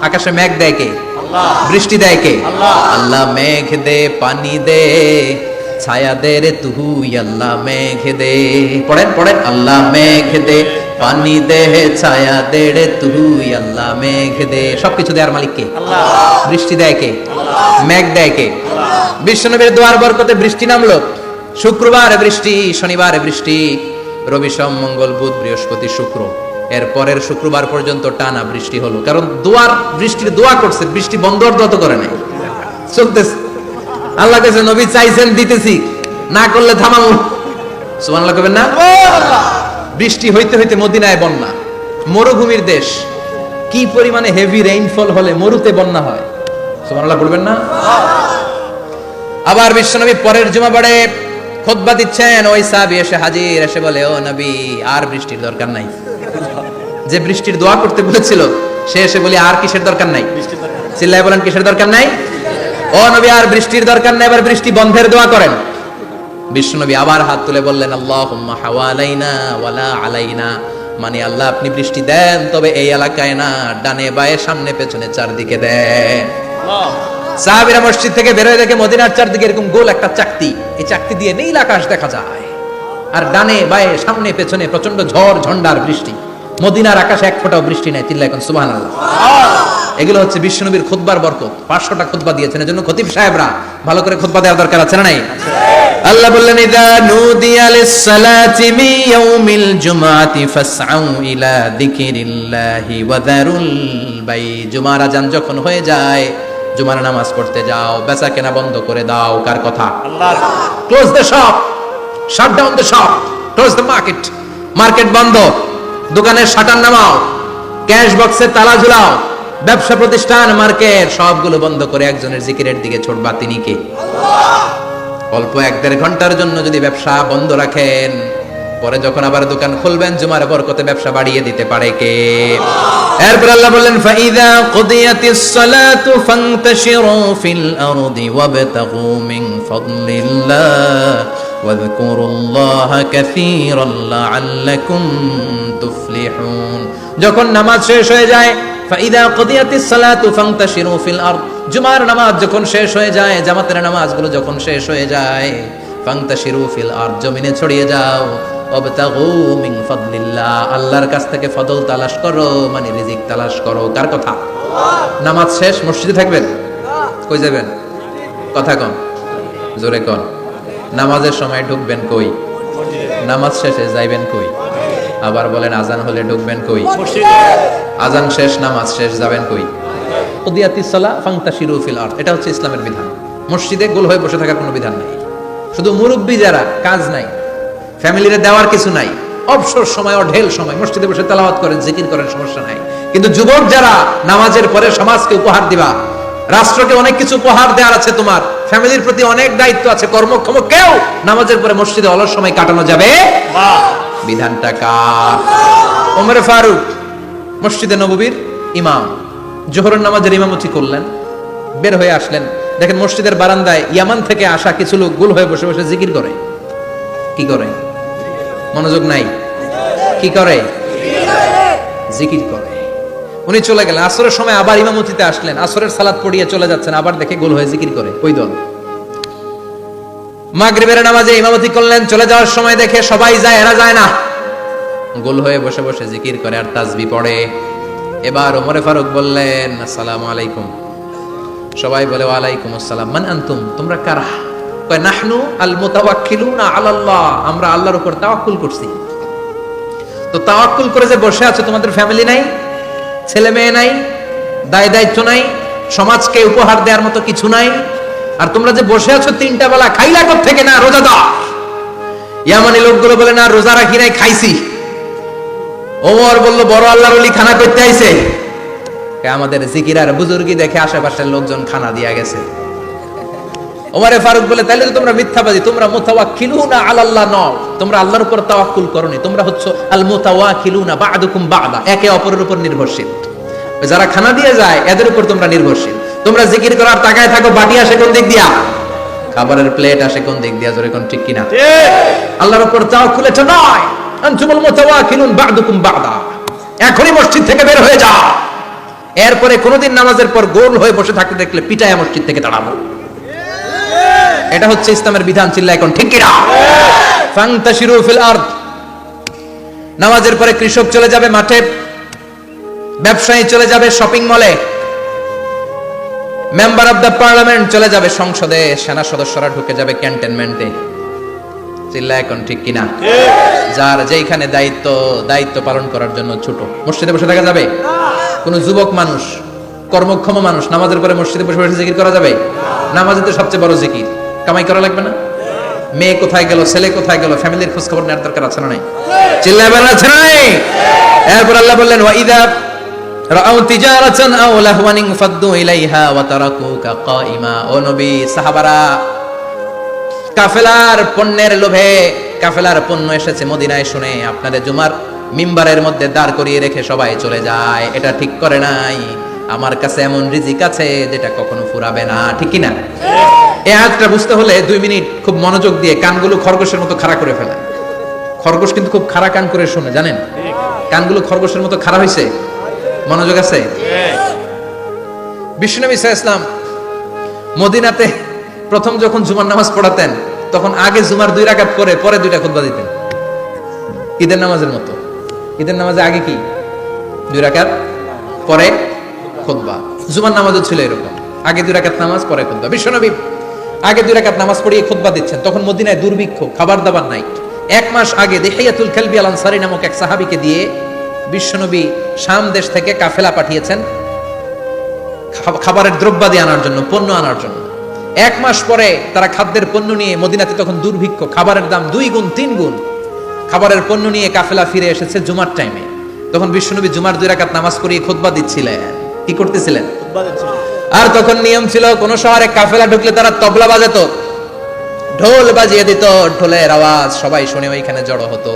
আকাশে মেঘ দেয় কে? আল্লাহ। বৃষ্টি দেয় কে? আল্লাহ। আল্লাহ মেঘ দে, পানি দে, ছায়া দে রে তুই, আল্লাহ মেঘ দে। পড়েন পড়েন, আল্লাহ মেঘ দে, পানি দে, ছায়া দে রে তুই, আল্লাহ মেঘ দে। সবকিছু দেওয়ার মালিক কে? আল্লাহ। বৃষ্টি দেয় কে? আল্লাহ। মেঘ দেয় কে? আল্লাহ। বিশ্বনবীর দোয়ার বরকতে বৃষ্টি নামলো। শুক্রবার বৃষ্টি, শনিবার বৃষ্টি, রবি সোম মঙ্গল বুধ বৃহস্পতি শুক্র, এর পরের শুক্রবার পর্যন্ত টানা বৃষ্টি হলো। কারণ দোয়ার বৃষ্টির দোয়া করছে, বৃষ্টি বন্ধ অর্ধ করে নাই, চলতেছে। আল্লাহ কাছে নবী চাইছেন, দিতেছি, না করলে থামাবো। সুবহানাল্লাহ কবেন না? বৃষ্টি হইতে হইতে মদিনায় বন্যা, মরুভূমির দেশ, কি পরিমাণে হেভি রেইনফল হলে মরুতে বন্যা হয়। সুবহানাল্লাহ বলবেন না? আবার বিশ্বনবী পরের জুমাবারে খুতবা দিচ্ছেন, ওই সাহাবী এসে হাজির, এসে বলে, ও নবী আর বৃষ্টির দরকার নাই। যে বৃষ্টির দোয়া করতে বলেছিল সে এসে বলি আর কিসের দরকার নাই? চিল্লায় বলেন কিসের দরকার নাই? ও নবী আর বৃষ্টির দরকার নাই, এবার বৃষ্টি বন্ধের দোয়া করেন। বিশ্বনবী আবার হাত তুলে বললেন, আল্লাহুম্মা হাওয়ালাইনা ওয়ালা আলাইনা, মানে আল্লাহ আপনি বৃষ্টি দেন তবে এই এলাকায় না, ডানে বায়ে সামনে পেছনে চারদিকে দেন। সাহাবীরা মসজিদ থেকে বের হয়ে দেখে মদিনার চারদিকে এরকম গোল একটা চাকতি, এই চাকতি দিয়ে নীল আকাশ দেখা যায়, আর ডানে বায়ে সামনে পেছনে প্রচন্ড ঝড় ঝন্ডার বৃষ্টি, মদিনার আকাশে এক ফোঁটাও বৃষ্টি নাই। চিল্লায় এখন সুবহানাল্লাহ। এগুলো হচ্ছে বিশ্বনবীর খুতবার বরকত। 500টা খুতবা দিয়েছেন, এজন্য খতিব সাহেবরা ভালো করে খুতবা দেওয়ার দরকার আছে না নাই? আল্লাহ বললেন, ইযা নুদিয়া লিস-সালাতি মিন ইয়াউমিল জুমআতি ফাসআউ ইলা যিকিরিল্লাহি ওয়া যারুল বাই। জুমার আযান যখন হয়ে যায়, জুমার নামাজ পড়তে যাও, বেচা কেনা বন্ধ করে দাও। কার কথা? আল্লাহর। Close the shop, shut down the shop, close the market. Market বন্ধ, দোকানের শাটার নামাও, ক্যাশ বক্সে তালা ঝুলাও, ব্যবসা প্রতিষ্ঠান, মার্কেট সবগুলো বন্ধ করে একজনের জিকিরের দিকে ছুটবা। তিনি কে? আল্লাহ। অল্প 1-1.5 ঘন্টার জন্য যদি ব্যবসা বন্ধ রাখেন, পরে যখন আবার দোকান খুলবেন জুমার বরকতে ব্যবসা বাড়িয়ে দিতে পারে কে? এরপর আল্লাহ বললেন, ফাইযা কুদিয়াতিস সালাতু ফান্তাশিরু ফিল আরদি ওয়াবতাগু মিন ফাদলিল্লাহ ওয়াযকুরুল্লাহা কাসীরান লাআল্লাকুম তুফলিহুন। যখন নামাজ শেষ হয়ে যায়, ফাইদা কুদিয়াতিস সালাতু ফান্তাশিরু ফিল আরদ, জুমার নামাজ যখন শেষ হয়ে যায়, জামাতের নামাজগুলো যখন শেষ হয়ে যায়, ফান্তাশিরু ফিল আরদ, জমিনে ছড়িয়ে যাও, ওয়াবতাগু মিন ফাদলিল্লাহ, আল্লাহর কাছ থেকে ফজল তালাশ করো, মানে রিজিক তালাশ করো। কার কথা? নামাজ শেষ মসজিদে থাকবেন? কই যাবেন? কথা কন, জোরে কন। নামাজের সময় ঢুকবেন কই? নামাজ শেষে যাইবেন কই? আবার বলেন আজান হলে ঢুকবেন কই? আজান শেষ, নামাজ শেষ, যাবেন কই? কুদিয়াতিস সালাহ ফান্তাশিরু ফিল আরদ, এটা হচ্ছে ইসলামের বিধান। মসজিদে গোল হয়ে বসে থাকার কোনো বিধান নাই। শুধু মুরব্বী যারা, কাজ নাই, ফ্যামিলিরে দেওয়ার কিছু নাই, অবসর সময় ও ঢেল সময় মসজিদে বসে তেলাওয়াত করেন, জিকির করেন, সমস্যা নাই। কিন্তু যুবক যারা, নামাজের পরে সমাজকে উপহার দিবা, রাষ্ট্রকে অনেক কিছু উপহার দেওয়ার আছে, তোমার ফ্যামিলির প্রতি অনেক দায়িত্ব আছে, কর্মক্ষম কেউ নামাজের পরে মসজিদে অলস সময় কাটানো যাবে না। বিধানটা কার? ওমর ফারুক মসজিদে নববীর ইমাম, জোহরের নামাজের ইমামতি করলেন, বের হয়ে আসলেন, দেখেন মসজিদের বারান্দায় ইয়ামান থেকে আসা কিছু লোক গোল হয়ে বসে বসে জিকির করে। কি করে? মনোযোগ নাই। কি করে? জিকির করে। উনি চলে গেলেন, আসরের সময় আবার ইমামতিতে আসলেন, আসরের সালাত পড়িয়ে চলে যাচ্ছেন, আবার দেখে গোল হয়ে জিকির করে ওই দল। মাগরিবের নামাজে ইমামতি করলেন, চলে যাওয়ার সময় দেখে সবাই যায়, এরা যায় না, গোল হয়ে বসে বসে জিকির করে আর তাসবিহ পড়ে। এবার ওমরে ফারুক বললেন, আসসালামু আলাইকুম। সবাই বলে ওয়ালাইকুম আসসালাম। মান আনতুম, তোমরা কারা? কয় নাহনু আল মুতাওয়াক্কিলুনা আলাল্লাহ, আমরা আল্লাহর উপর তাওয়াক্কুল করছি। তো তাওয়াক্কুল করে যে বসে আছো, তোমাদের ফ্যামিলি নাই, ছেলে মেয়ে নাই, দায় দায়িত্ব নাই, সমাজকে উপহার দেওয়ার মতো কিছু নাই, আর তোমরা যে বসে আছো তিনটা বেলা খাইলা কোত্থেকে? না রোজা দাও। ইয়ামানি লোকগুলো বলে না রোজা রাখি নাই, খাইছি। ওমর বলল বড় আল্লাহর ওলি খানা করতে আইছে। আমাদের জিকির আর বুজুর্গি দেখে আশেপাশের লোকজন খানা দিয়া গেছে। ওমরে ফারুক বলে তাইলে তো তোমরা মিথ্যাবাদী, তোমরা মুতাওয়াক্কিলুনা আলাল্লাহ নও, তোমরা আল্লাহর উপর তাওয়াক্কুল করোনি, তোমরা হচ্ছে আল মুতাওয়াক্কিলুনা বা'দুকুম বা'দা, একে অপরের উপর নির্ভরশীল। যারা খানা দিয়ে যায় এদের উপর তোমরা নির্ভরশীল। তোমরা জিকির করার তাকায় থাকো, বাটি আসে কোন দিক দিয়া, খাবারের প্লেট আসে কোন দিক দিয়া, জোরে কোন ঠিক কিনা? আল্লাহর উপর তাওয়াক্কুল এটা নয়। আনতুমুল মুতাওয়াক্কিলুন বা'দুকুম বা'দা, এখনই মসজিদ থেকে বের হয়ে যাও। এরপরে কোনদিন নামাজের পর গোল হয়ে বসে থাকতে দেখলে পিটায় মসজিদ থেকে তাড়াবো। এটা হচ্ছে ইসলামের বিধান। চিল্লা এখন ঠিক কিনা? ফান্তাশিরু ফিল আরদ, নামাজের পরে কৃষক চলে যাবে মাঠে, ব্যবসায়ী চলে যাবে শপিং মলে, মেম্বার অফ দ্য পার্লামেন্ট চলে যাবে সংসদে, সেনা সদস্যরা ঢুকে যাবে ক্যান্টনমেন্টে। চিল্লা এখন ঠিক কিনা? যার যেখানে দায়িত্ব পালন করার জন্য ছোট, মসজিদে বসে থাকা যাবে? কোন যুবক মানুষ, কর্মক্ষম মানুষ নামাজের পরে মসজিদে বসে বসে জিকির করা যাবে? নামাজে তো সবচেয়ে বড় জিকির, কামাই করা লাগবে না? মেয়ে কোথায় গেল, ছেলে কোথায় গেল, ফ্যামিলির খোঁজ খবর নেওয়ার দরকার আছে না নাই? চিল্লাবেন আছে না নাই? এরপর আল্লাহ বললেন ওয়া ইযা রাআউ তিজারাতান আও লাহওয়ান ফাদ্দু ইলাইহা ওয়া তারাকুকা কাইমা। ও নবী, সাহাবারা কাফেলার পণ্যের লোভে, কাফেলার পণ্য এসেছে মদিনায় শুনে আপনাদের জুমার মিম্বারের মধ্যে দাঁড় করিয়ে রেখে সবাই চলে যায়। এটা ঠিক করে নাই। আমার কাছে এমন রিজিক আছে যেটা কখনো ফুরাবে না, ঠিক কি না? এই আয়াতটা বুঝতে হলে 2 মিনিট খুব মনোযোগ দিয়ে কানগুলো খরগোশের মতো খাড়া করে ফেলেন। খরগোশ কিন্তু খুব খাড়া কান করে শুনে, জানেন? কানগুলো খরগোশের মতো খাড়া হয়েছে। মনোযোগ আছে? বিশ্বনবী সাল্লাল্লাহু আলাইহি ওয়াসাল্লাম মদিনাতে প্রথম যখন জুমার নামাজ পড়াতেন, তখন আগে জুমার 2 রাকাত পরে 2টা খুতবা দিতেন, ঈদের নামাজের মতো। ঈদের নামাজে আগে কি 2 রাকাত, পরে খুতবা। জুমার নামাজও ছিল এরকম, আগে 2 রাকাত নামাজ, পরে খুতবা। বিশ্বনবী আগে 2 রাকাত নামাজ পড়িয়ে খুতবা দিচ্ছেন। তখন মদিনায় দুর্ভিক্ষ, খাবার দাবার নাই। 1 মাস আগে দিহিয়াতুল কালবি আল আনসারী নামক এক সাহাবীকে দিয়ে বিশ্বনবী শাম দেশ থেকে কাফেলা পাঠিয়েছেন খাবারের দ্রব্যাদি আনার জন্য, পণ্য আনার জন্য। 1 মাস পরে তারা খাদ্যের পণ্য নিয়ে, মদিনাতে তখন দুর্ভিক্ষ, খাবারের দাম 2 গুণ 3 গুণ, খাবারের পণ্য নিয়ে কাফেলা ফিরে এসেছে জুমার টাইমে। তখন বিশ্বনবী জুমার 2 রাকাত নামাজ পড়িয়ে খুতবা দিচ্ছিলেন। কি করতেছিলেন? আর তখন নিয়ম ছিল, কোন শহরে কাফেলা ঢুকলে তারা তবলা বাজাতো, ঢোল বাজিয়ে দিত, ঢোলের আওয়াজ সবাই শুনে ওইখানে জড়ো হতো।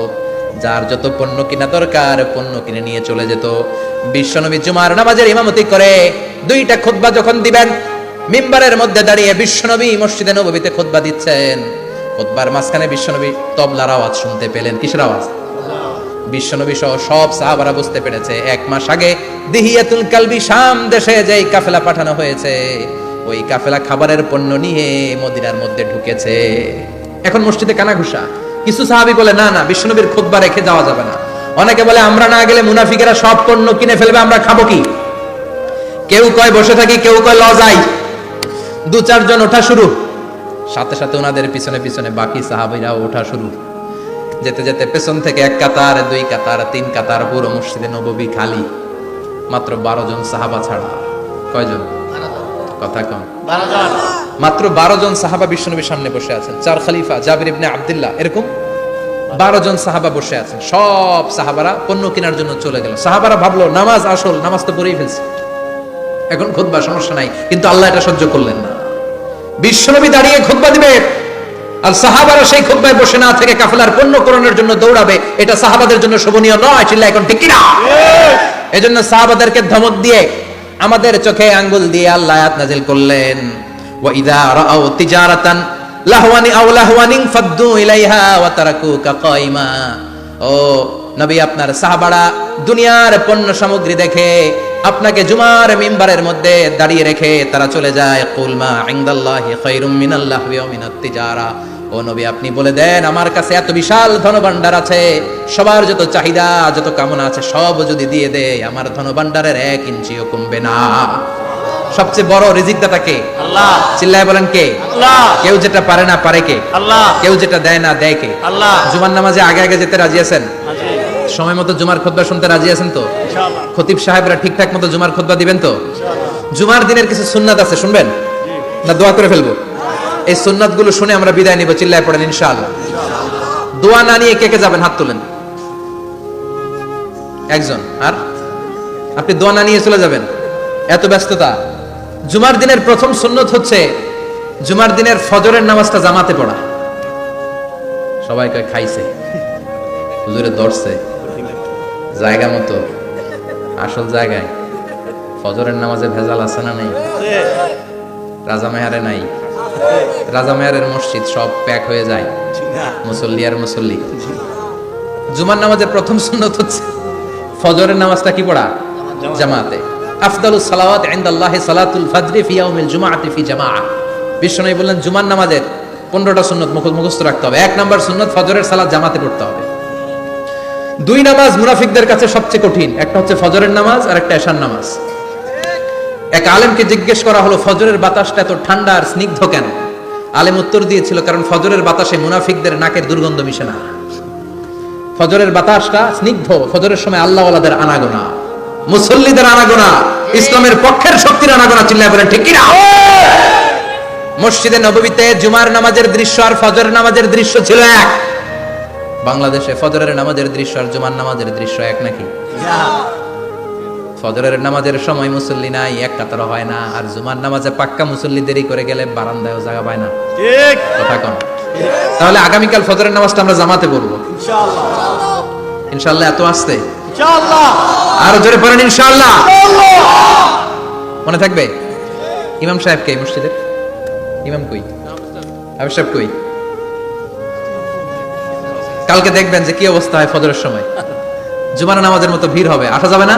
যার যত পণ্য কিনা দরকার পণ্য কিনে নিয়ে চলে যেত। বিশ্বনবী জুমার নামাজের ইমামতি করে 2টা খুতবা যখন দিবেন, মিম্বারের মধ্যে দাঁড়িয়ে বিশ্বনবী মসজিদে নববীতে খুতবা দিচ্ছেন। খুতবার মাঝখানে বিশ্বনবী তবলার আওয়াজ শুনতে পেলেন। কিসের আওয়াজ? বিশ্বনবী সহ সব সাহাবারা বুঝতে পেরেছে 1 মাস আগে দিহিয়াতুল কালবি শাম দেশে যেই কাফেলা পাঠানো হয়েছে, ওই কাফেলা খাবারের পণ্য নিয়ে মদিনার মধ্যে ঢুকেছে। এখন মসজিদে কানাঘুষা। কিছু সাহাবী বলে না না, বিশ্বনবীর খুতবা রেখে যাওয়া যাবে না। অনেকে বলে আমরা না গেলে মুনাফিকেরা সব পণ্য কিনে ফেলবে, আমরা খাবো কি? কেউ কয় বসে থাকি, কেউ কয় ল যাই। 2-4 জন ওঠা শুরু, সাথে সাথে ওনাদের পিছনে পিছনে বাকি সাহাবীরা ওঠা শুরু। যেতে যেতে পেছন থেকে 1 কাতার, 2 কাতার, 3 কাতার, পুরো মসজিদে নববী খালি, মাত্র 12 জন সাহাবা ছাড়া। কয়জন? কথা কম। 12 জন। মাত্র 12 জন সাহাবা বিশ্বনবীর সামনে বসে আছেন। 4 খলিফা, জাবির ইবনে আব্দুল্লাহ, এরকম 12 জন সাহাবা বসে আছেন। সব সাহাবারা পণ্য কেনার জন্য চলে গেল। সাহাবারা ভাবলো নামাজ আসল, নামাজ তো পড়েই ফেলছে, এখন খুতবা সমস্যা নাই। কিন্তু আল্লাহ এটা সহ্য করলেন না। বিশ্বনবী দাঁড়িয়ে খুতবা দিবে আর সাহাবারা সেই খুতবায় বসে না থেকে কাফেলার পণ্য করণের জন্য দৌড়াবে, এটা সাহাবাদের জন্য শোভনীয় নয়। চিল্লা এখন ঠিক কিনা? এজন্য সাহাবাদেরকে ধমক দিয়ে, আমাদের চোখে আঙ্গুল দিয়ে আল্লাহ আয়াত নাযিল করলেন, ওয়া ইযা রাআউ তিজারাতান লাহওয়ানি আও লাহওয়ানিন ফাদ্দু ইলাইহা ওয়া তারাকুকা কাইমা। ও নবী, আপনার সাহাবারা দুনিয়ার পণ্য সামগ্রী দেখে আপনাকে জুমার মিম্বারের মধ্যে দাঁড়িয়ে রেখে তারা চলে যায়। কুল মা ইনদাল্লাহি খায়রুম মিনাল লাহওয়ি ওয়া মিনাত তিজারা। ও নবী, আপনি বলে দেন আমার কাছে এত বিশাল ধনভাণ্ডার আছে, সবার যত চাহিদা যত কামনা আছে সব যদি দিয়ে দেয় আমার ধনভাণ্ডারের 1 ইঞ্চিও কমবে না। সবচেয়ে বড় রিজিকদাতা কে? আল্লাহ। চিল্লায় বলেন কে? আল্লাহ। কেউ যেটা পারে না পারে কে? আল্লাহ। কেউ যেটা দেয় না দেয় কে? আল্লাহ। জুমার নামাজে আগে আগে যেতে রাজি আছেন? সময় মতো জুমার খুতবা শুনতে রাজি আছেন তো? ইনশাআল্লাহ। খতিব সাহেবরা ঠিকঠাক মতো জুমার খুতবা দিবেন তো? ইনশাআল্লাহ। জুমার দিনের কিছু সুন্নাত আছে, শুনবেন না দোয়া করে ফেলবো? এই সুন্নাতগুলো শুনে আমরা বিদায় নিব। চিল্লায় পড়েন ইনশাআল্লাহ। দোয়া না নিয়ে কে কে যাবেন? হাত তোলেন। একজন। আর আপনি দোয়া না নিয়ে চলে যাবেন? এত ব্যস্ততা। জুমার দিনের প্রথম সুন্নত হচ্ছে জুমার দিনের ফজরের নামাজটা জামাতে পড়া। সবাই কয় খাইছে, হুজুরে ধরছে জায়গা মতো, আসল জায়গায়। ফজরের নামাজে ভেজাল আছে না নেই? রাজা মেহারে নাই। রাজা মেহারের মসজিদ সব প্যাক হয়ে যায়, মুসল্লি আর মুসল্লি। জুমার নামাজের প্রথম সুন্নত হচ্ছে ফজরের নামাজটা কি পড়া? জামাতে। আফদালুস সালাওয়াত ইনদাল্লাহি সালাতুল ফজরি ফি ইয়াউমিল জুমআতি ফি জামাআ। বিশ্বনবী বললেন জুমার নামাজের 15টা সুন্নত মুখস্থ রাখতে হবে। 1 নাম্বার সুন্নত ফজরের সালাত জামাতে পড়তে হবে। 2 নামাজ মুনাফিকদের কাছে সবচেয়ে কঠিন, একটা হচ্ছে ফজরের নামাজ আর একটা এশার নামাজ। এক আলেমকে জিজ্ঞেস করা হলো ফজরের বাতাসটা এত ঠান্ডা আর স্নিগ্ধ কেন? আলেম উত্তর দিয়েছিল কারণ ফজরের বাতাসে মুনাফিকদের নাকের দুর্গন্ধ মিশে না। ফজরের বাতাসটা স্নিগ্ধ, ফজরের সময় আল্লাহওয়ালাদের আনাগোনা, মুসল্লিদের আনাগোনা, ইসলামের পক্ষের শক্তির আনাগোনা। চিল্লায় বলেন ঠিক কিনা? মসজিদে নববীতে জুমার নামাজের দৃশ্য আর ফজরের নামাজের দৃশ্য ছিল এক। বাংলাদেশে ফজরের নামাজের দৃশ্য আর জুমার নামাজের দৃশ্য এক নাকি? ফজরের নামাজের সময় মুসল্লি নাই, 1 কাতার হয় না, আর জুমার নামাজে পাক্কা মুসল্লি দেরি করে গেলে বারান্দায়ও জায়গা পায় না। ঠিক কথা কোন? তাহলে আগামীকাল ফজরের নামাজটা আমরা জামাতে পড়বো ইনশাআল্লাহ। ইনশাআল্লাহ। এত আসতে ইনশাআল্লাহ। আর জোরে পড়েন ইনশাআল্লাহ। মনে থাকবে? ইমাম সাহেব কে মসজিদের? ইমাম কই? আবু সাহেব কই? কালকে দেখবেন যে কি অবস্থা হয় ফজরের সময়। জুমার নামাজের মতো ভিড় হবে, আসা যাবে না।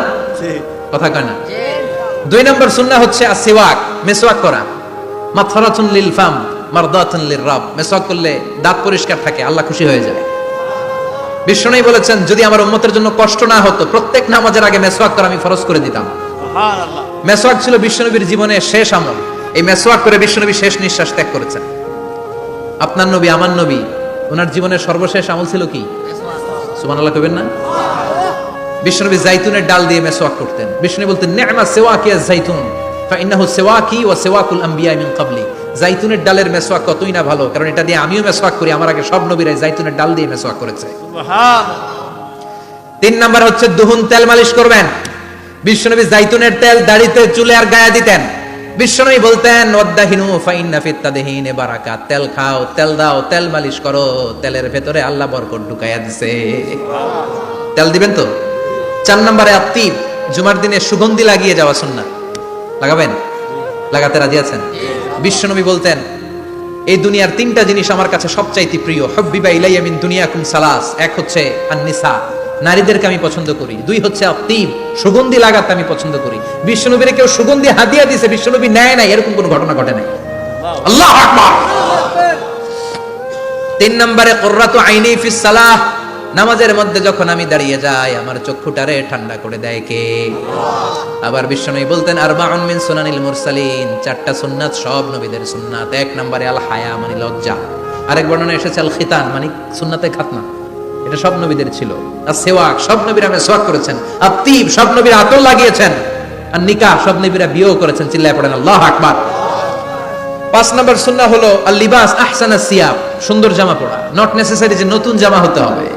কথা কয় না? 2 নম্বর সুন্নাহ হচ্ছে আসওয়াক, মেসওয়াক করা। মাতফারাতুন লিল ফাম মারদাতুন লির রাব। মেসওয়াক করলে দাঁত পরিষ্কার থাকে, আল্লাহ খুশি হয়ে যায়। বিশ্বনবী বলেছেন যদি আমার উম্মতের জন্য কষ্ট না হতো প্রত্যেক নামাজের আগে মেসওয়াক করা আমি ফরজ করে দিতাম। সুবহানাল্লাহ। মেসওয়াক ছিল বিশ্বনবীর জীবনের শেষ আমল। এই মেসওয়াক করে বিশ্বনবী শেষ নিঃশ্বাস ত্যাগ করেছেন। আপনার নবী আমার নবী ওনার জীবনের সর্বশেষ আমল ছিল কি? সুবহানাল্লাহ কইবেন না? বিশ্বনবী জাইতুনের ডাল দিয়ে মেসওয়াক করতেন। বিশ্বনবী বলতেন নি'মা সিওয়াকিয়া যাইতুন ফাইন্নাহু সিওয়াকি ওয়া সিওয়াকুল আমবিয়া মিন ক্বাবলি। জাইতুনের ডালের মেসওয়াক কতই না ভালো, কারণ এটা দিয়ে আমিও মেসওয়াক করি, আমার আগে সব নবীরাই জাইতুনের ডাল দিয়ে মেসওয়াক করেছে। সুবহানাল্লাহ। 3 নাম্বার হচ্ছে দুহুন, তেল মালিশ করবেন। বিশ্বনবী জাইতুনের তেল দাড়িতে চুলে আর গায়ে দিতেন। বিশ্বনবী বলতেন ওয়াদাহিনু ফাইন্না ফিত তাদহিনে বারাকাত। তেল খাও, তেল দাও, তেল মালিশ করো, তেলের ভেতরে আল্লাহ বরকত ঢুকাইয়া দিছে। তেল দিবেন তো? 4 নম্বরে আত্তিব, জুমার দিনে সুগন্ধি লাগিয়ে যাওয়া সুন্নাত। লাগাবেন? লাগাতে রাজি আছেন? বিশ্বনবী বলতেন এই দুনিয়ার 3টা জিনিস আমার কাছে সবচাইতে প্রিয়। হুব্বিবা ইলাইয়া মিন দুনিয়াকুম সালাস। এক হচ্ছে আন-নিসা, নারীদেরকে আমি পছন্দ করি। 2 হচ্ছে আত্মীব, সুগন্ধি লাগাতে আমি পছন্দ করি। বিশ্বনবীর কেউ সুগন্ধি হাদিয়া দিয়েছে, বিশ্বনবী নেয় নাই, এরকম কোনো ঘটনা ঘটে নাই। আল্লাহু আকবার। 3 নম্বরে কুররাতু আইনি ফিস সালাহ, নামাজের মধ্যে যখন আমি দাঁড়িয়ে যাই আমার চক্ষুটারে ঠান্ডা করে দেয় কে? আবার বিশ্বনবী বলতেন আরবাউন মিন সুনানিল মুরসালিন, 4টা সুন্নাত সব নবীদের সুন্নাত। 1 নম্বরে আল হায়া মানে লজ্জা, আরেক বর্ণনা এসেছে আল খিতান মানে সুন্নাতে খাতনা, এটা সব নবীদের ছিল। আর সেওয়াক, সব নবীরা মেসওয়াক করেছেন। আর তিব, সব নবীরা আতর লাগিয়েছেন। আর নিকাহ, সব নবীরা বিয়েও করেছেন। চিল্লায় পড়েন আল্লাহু আকবার। 5 নম্বর সুন্নাহ হলো আল লিবাস আহসানাস সিয়াব, সুন্দর জামা পরা। নট নেসেসারি যে নতুন জামা হতে হবে,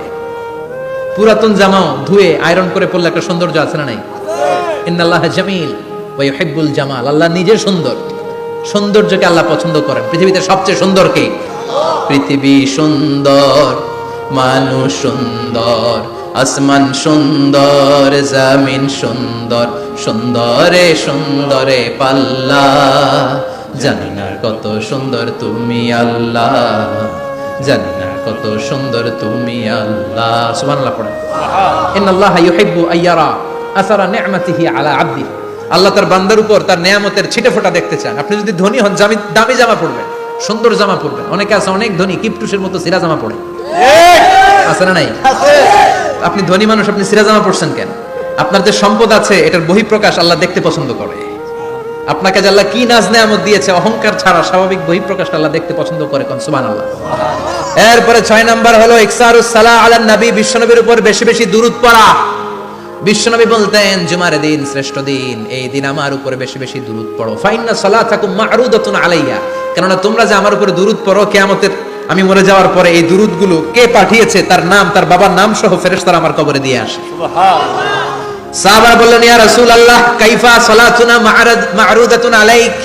পুরাতন জামাও ধুয়ে আয়রন করে পরলে একটা সৌন্দর্য আছে না নাই? ইন্নাল্লাহা জামিল ওয়া ইউহিব্বুল জামাল, আল্লাহ নিজে সুন্দর, সৌন্দর্যকে আল্লাহ পছন্দ করেন। পৃথিবীতে সবচেয়ে সুন্দর কে? পৃথিবী সুন্দর, মানুষ সুন্দর, আসমান সুন্দর, জমিন সুন্দর, সুন্দরে সুন্দরে পাল্লা, জানি না কত সুন্দর তুমি আল্লাহ, জানি না কত সুন্দর তুমি আল্লাহ। সুবহানাল্লাহ পড়েন। ইন্নাল্লাহা ইউহিব্বু আইয়ারা আসারা নি'মাতিহি আলা আবদি, আল্লাহ তার বান্দার উপর তার নেয়ামতের ছিটেফোঁটা দেখতে চান। আপনি যদি ধনী হন, দামি জামা পরবেন, সুন্দর জামা পরবেন। অনেকে আছে অনেক ধনী, কিপটুসের মতো সিরা জামা পরে, আছে না নাই? আপনি ধনী মানুষ, আপনি সিরা জামা পরছেন কেন? আপনার যে সম্পদ আছে এটার বহিঃপ্রকাশ আল্লাহ দেখতে পছন্দ করে। আপনাকে যে আল্লাহ কি নাজ নেয়ামত দিয়েছে, অহংকার ছাড়া স্বাভাবিক বহিঃপ্রকাশ আল্লাহ দেখতে পছন্দ করে। কোন সুবহানাল্লাহ। এরপরে 6 নাম্বার হলো ইকসারুস সালাহ আলান নবী, বিশ্বনবীর উপর বেশি বেশি দুরূদ পড়া। বিশ্বনবী বলতেন জুমার দিন শ্রেষ্ঠ দিন, এই দিন আমার উপরে বেশি বেশি দুরূদ পড়ো। ফাইন্না সালাতাকুম মা'রুদাতুন আলাইয়া, কেননা তোমরা যে আমার উপরে দুরূদ পড়ো, কিয়ামতের আমি মরে যাওয়ার পরে এই দুরূদগুলো কে পাঠিয়েছে তার নাম, তার বাবার নাম সহ ফেরেশতারা আমার কবরে দিয়ে আসে। সুবহানাল্লাহ। সাহাবারা বললেন ইয়া রাসূলুল্লাহ কাইফা সালাতুনা মা'রুদাতুন আলাইক,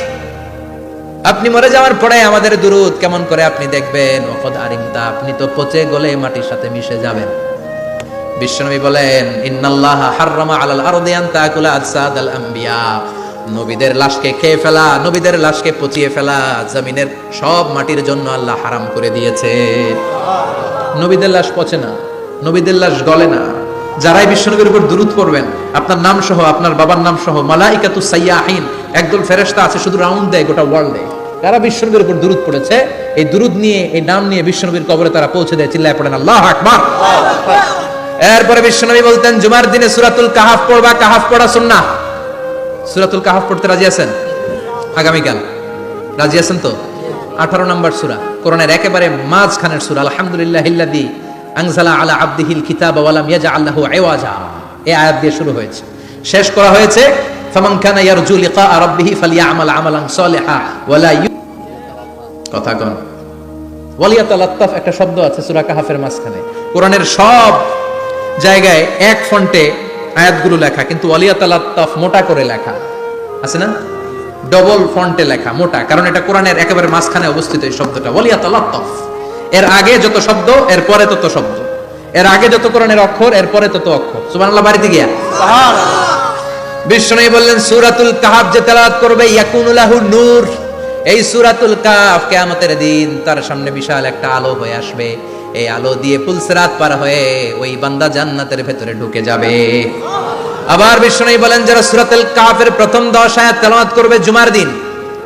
আপনি মরে যাওয়ার পরে আমাদের দুরূদ কেমন করে আপনি দেখবেন? ওয়াকাদ আরিমতা, আপনি তো পচে গলে মাটির সাথে মিশে যাবেন। বিশ্বনবী বলেন ইন্নাল্লাহা হাররামা আলাল আরদি আন তাকুলা আজসাদাল আম্বিয়া, নবীদের লাশকে খেয়ে ফেলা, নবীদের লাশকে পচিয়ে ফেলা জমিনের সব মাটির জন্য আল্লাহ হারাম করে দিয়েছে। নবীদের লাশ পচে না, নবীদের লাশ গলে না। যারাই বিশ্বনবীর উপর দুরূদ পড়বেন, আপনার নাম সহ, আপনার বাবার নাম সহ, মালাইকাতুস সাইয়াহিন, একদল ফেরেশতা আছে শুধু রাউন্ড দেয় গোটা ওয়ার্ল্ডে। তারা বিশ্বনবীর উপর দুরূদ পড়েছে, এই দুরূদ নিয়ে, এই নাম নিয়ে বিশ্বনবীর কবরে তারা পৌঁছে দেয়। চিল্লায় পড়েন আল্লাহু আকবার। এরপরে বিশ্বনবী বলতেন জুমার দিনে সূরাতুল কাহাফ পড়বা, কাহাফ পড়া সুন্নাহ। সূরাতুল কাহাফ পড়তে রাজি আছেন? আগামীকাল রাজি আছেন তো? 18 নম্বর সূরা, কোরআনের একেবারে মাঝখানের সূরা। আলহামদুলিল্লাহিল্লাযী আনজালা আলা আবদিহিল কিতাবা ওয়া লাম ইয়াজআল লাহু ইওয়াজা, এই আয়াত দিয়ে শুরু হয়েছে, শেষ করা হয়েছে ফামান কানা ইয়ারজু লিকা রাব্বিহি ফালইয়ামাল আমালান সালিহা ওয়া লা কথা কোন ওয়ালিয়াতালাত্তাফ, একটা শব্দ আছে সূরা কাহাফের মাঝখানে। কোরআনের সব জায়গায় এক ফন্টে আয়াতগুলো লেখা, কিন্তু ওয়ালিয়াতালাত্তাফ মোটা করে লেখা আছে না, ডবল ফন্টে লেখা, মোটা, কারণ এটা কোরআনের একেবারে মাঝখানে অবস্থিত এই শব্দটা ওয়ালিয়াতালাত্তাফ। এর আগে যত শব্দ এর পরে তত শব্দ, এর আগে যত কোরআনের অক্ষর এর পরে তত অক্ষর। সুবহানাল্লাহ। বাড়িতে গিয়া সুবহানাল্লাহ। বিশ্বনবী বললেন সূরাতুল কাহাফ যে তেলাওয়াত করবে ইয়াকুনু লাহু নূর, এই সূরাতুল কাহাফ কিয়ামতের দিন তার সামনে বিশাল একটা আলো হয়ে আসবে। এই আলো দিয়ে পুলসিরাত পার হয়ে ওই বান্দা জান্নাতের ভেতরে ঢুকে যাবে। আবার বিশ্বনবী বলেন যারা সূরাতুল কাহাফের প্রথম 10 আয়াত তেলাওয়াত করবে জুমার দিন,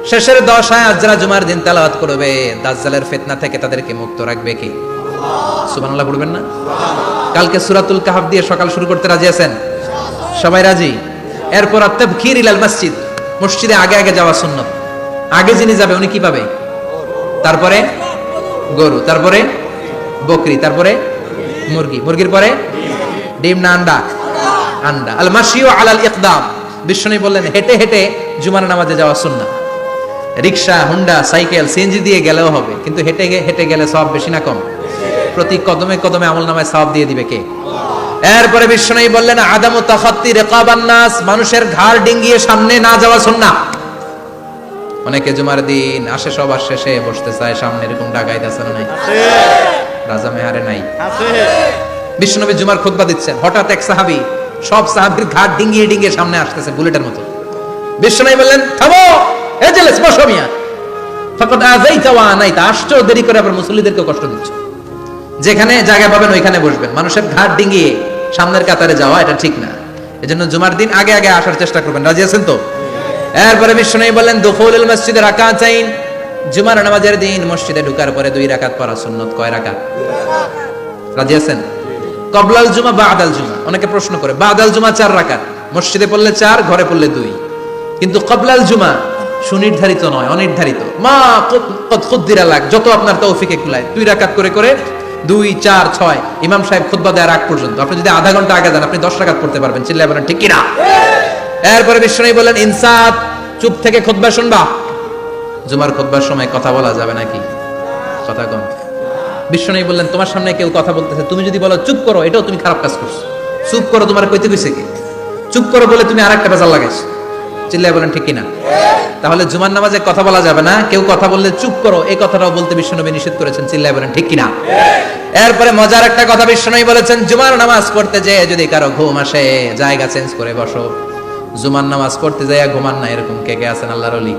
শেষের 10 আয়াত যারা জুমার দিন তেলাওয়াত করবে, দাজ্জালের ফিতনা থেকে তাদেরকে মুক্ত রাখবে কে? সুবহানাল্লাহ পড়বেন না? কালকে সূরাতুল কাহাফ দিয়ে সকাল শুরু করতে রাজি আছেন? সবাই রাজি? এরপর তাবকির ইলাল মসজিদ, মসজিদে আগে আগে যাওয়া সুন্নাত। আগে যিনি যাবে উনি কি পাবে? তারপরে গরু, তারপরে বকরি, তারপরে মুরগি, মুরগির পরে ডিম না আন্ডা? আন্ডা। আল মাশিউ আলাল ইকদাম, বিশ্বনবী বললেন হেঁটে হেঁটে জুমার নামাজে যাওয়া সুন্নাত। রিকশা, হুন্ডা, সাইকেল, সিএনজি দিয়ে গেলেও হবে, কিন্তু হেঁটে হেঁটে গেলে সওয়াব বেশি না কম? প্রতি কদমে কদমে আমলনামায় সওয়াব দিয়ে দিবে কে? এরপরে বিশ্বনবী বললেন আদামু তাখাত্তি রিকাবান নাস, মানুষের ঘাড় ডিঙ্গিয়ে সামনে না যাওয়া সুন্নাহ। অনেকে জুমার দিন আসে সবার শেষে বসতে চায় সামনে, এরকম ডাকাইত আছে না নাই? রাজা মেহারে নাই? বিশ্বনবী জুমার খুতবা দিচ্ছেন, হঠাৎ এক সাহাবী সব সাহাবীর ঘাড় ডিঙ্গিয়ে ডিঙ্গিয়ে সামনে আসতেছে বুলেটের মতো। বিশ্বনবী বললেন থামো, এজেলেস বসো মিয়া, ফাকাদ আযাইতা ওয়া আনাইতা, আসছো দেরি করে আবার মুসল্লিদেরকে কষ্ট দিচ্ছ। যেখানে জায়গা পাবেন ওইখানে বসবেন, মানুষের ঘাড় ডিঙ্গিয়ে সামনের কাতারে যাওয়া এটা ঠিক না। এজন্য জুমার দিন আগে আগে আসার চেষ্টা করবেন। রাজি আছেন তো? এরপরে বিশ্বনবী বললেন দুখুলুল মসজিদে রাকাতাইন, জুমার নামাজের দিন মসজিদে ঢোকার পরে 2 রাকাত পড়া সুন্নাত। কয় রাকাত? রাজি আছেন? কবলাল জুমা বাদাল জুমা। অনেকে প্রশ্ন করে বাদাল জুমা 4 রাকাত, মসজিদে পড়লে 4, ঘরে পড়লে 2। কিন্তু কবলাল জুমা সুনির্ধারিত নয়, অনির্ধারিত। মা কদ খুদ্দিরা লাগ, যত আপনার তৌফিকে কুলায় 2 রাকাত করে করে 2, 4, 6 ইমাম সাহেব খুতবা দেওয়ার আগ পর্যন্ত আপনি যদি আধা ঘন্টা আগে যান আপনি 10 রাকাত পড়তে পারবেন। চিল্লায় বলেন ঠিক কিনা? এরপরে বিশ্বনবী বলেন ইনসাত, চুপ থেকে খুতবা শুনবা। জুমার খুতবার সময় কথা বলা যাবে নাকি? কথা কম। বিশ্বনবী বললেন তোমার সামনে কেউ কথা বলতেছে, তুমি যদি বলো চুপ করো, এটাও তুমি খারাপ কাজ করছো। চুপ করো তোমার কইতে কইছে কি? চুপ করো বলে তুমি আরেকটা বেজাল লাগাইছো। চিল্লায় বলেন ঠিক কিনা? তাহলে জুমার নামাজে কথা বলা যাবে না, কেউ কথা বললে চুপ করো এই কথাটাও বলতে বিশ্বনবী নিষেধ করেছেন। চিল্লায় বলেন ঠিক কিনা? এরপরে মজার একটা কথা বিশ্বনবী বলেছেন, জুমার নামাজ পড়তে যেয়ে যদি কারো ঘুম আসে জায়গা চেঞ্জ করে বসো। জুমার নামাজ পড়তে যাইয়া ঘুমান না, এরকম কে কে আছেন আল্লাহর ওলি?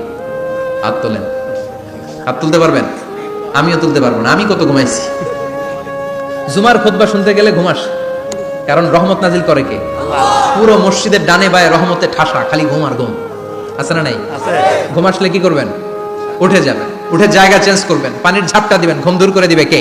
হাত তোলেন। হাত তুলতে পারবেন? আমিও তুলতে পারবো না, আমি কত ঘুমাইছি। জুমার খুতবা শুনতে গেলে ঘুমাস, কারণ রহমত নাজিল করে কে? পুরো মসজিদের ডানে বায়ে রহমতে ঠাসা, খালি ঘুম আর ঘুম। আছে না নাই? ঘুম আসলে কি করবেন? উঠে যাবেন, উঠে জায়গা চেঞ্জ করবেন, পানির ঝাপটা দিবেন, ঘুম দূর করে দিবে কে?